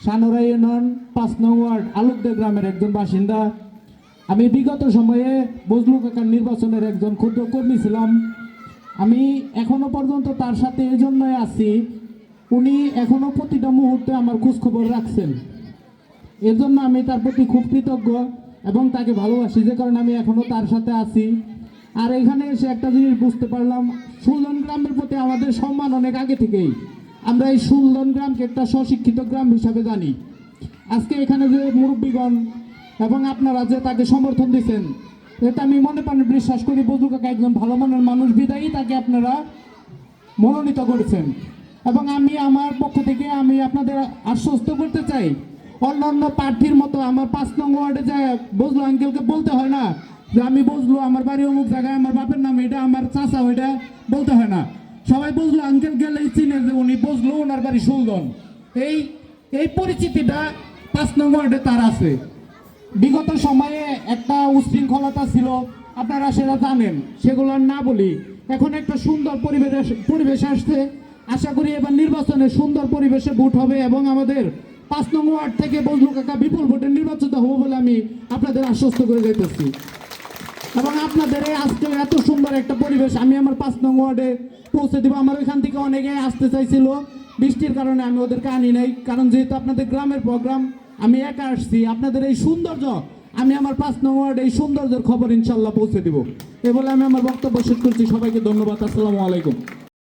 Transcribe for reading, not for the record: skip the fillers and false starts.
Sanora union ৫ নং word আলুকদে গ্রামের একজন বাসিন্দা। আমি বিগত সময়ে বজলু কাকার নির্বাচনের একজন ক্ষুদ্র কর্মী ছিলাম। আমি এখনো পর্যন্ত তার সাথে এই জন্যই আছি, উনি এখনো প্রতিটা মুহূর্তে আমার খোঁজখবর রাখছেন। এর জন্য আমি তার প্রতি খুব কৃতজ্ঞ এবং তাকে ভালোবাসি, যে কারণে আমি এখনো তার সাথে আছি। আর এখানে এসে একটা জিনিস বুঝতে পারলাম, সুলদন গ্রামের প্রতি আমাদের সম্মান অনেক আগে থেকেই। আমরা এই সুলদন গ্রামকে একটা স্বশিক্ষিত গ্রাম হিসাবে জানি। আজকে এখানে যে মুরব্বীগণ এবং আপনারা যে তাকে সমর্থন দিচ্ছেন, এটা আমি মনে প্রাণে বিশ্বাস করি বজলু কাকা একজন ভালো মনের মানুষ, বিদায়ী তাকে আপনারা মনোনীত করেছেন। এবং আমি আমার পক্ষ থেকে আমি আপনাদের আশ্বস্ত করতে চাই, অন্যান্য প্রার্থীর মতো আমার ৫ নং ওয়ার্ডে যায় বজলু আঙ্কেলকে বলতে হয় না যে আমি বজলু, আমার বাড়ি অমুক জায়গায়, আমার বাপের নাম এটা, আমার চাচা ওইটা বলতে হয় না। সবাই বজলু আঙ্কেল গেলেই চিনে যে উনি বজলু, ওনার বাড়ি সুলদন। এই এই পরিচিতিটা ৫ নং ওয়ার্ডে তার আছে। বিগত সময়ে একটা উশৃঙ্খলতা ছিল, আপনারা সেটা জানেন, সেগুলো না বলি। এখন একটা সুন্দর পরিবেশ আসছে। আশা করি এবার নির্বাচনে সুন্দর পরিবেশে ভোট হবে এবং আমাদের ৫ নং ওয়ার্ড থেকে বজলু কাকা বিপুল ভোটে নির্বাচিত হবো বলে আমি আপনাদের আশ্বস্ত করে যাইতেছি। এবং আপনাদের এই আজকে এত সুন্দর একটা পরিবেশ আমি আমার ৫ নং ওয়ার্ডে পৌঁছে দিব। আমার ওইখান থেকে অনেকে আসতে চাইছিল, বৃষ্টির কারণে আমি ওদেরকে আনি নাই, কারণ যেহেতু আপনাদের গ্রামের প্রোগ্রাম, আমি একা আসছি। আপনাদের এই সৌন্দর্য, আমি আমার ৫ নং ওয়ার্ডে এই সৌন্দর্যের খবর ইনশাল্লাহ পৌঁছে দিব। এ বলে আমি আমার বক্তব্য শেষ করছি। সবাইকে ধন্যবাদ। আসসালামু আলাইকুম।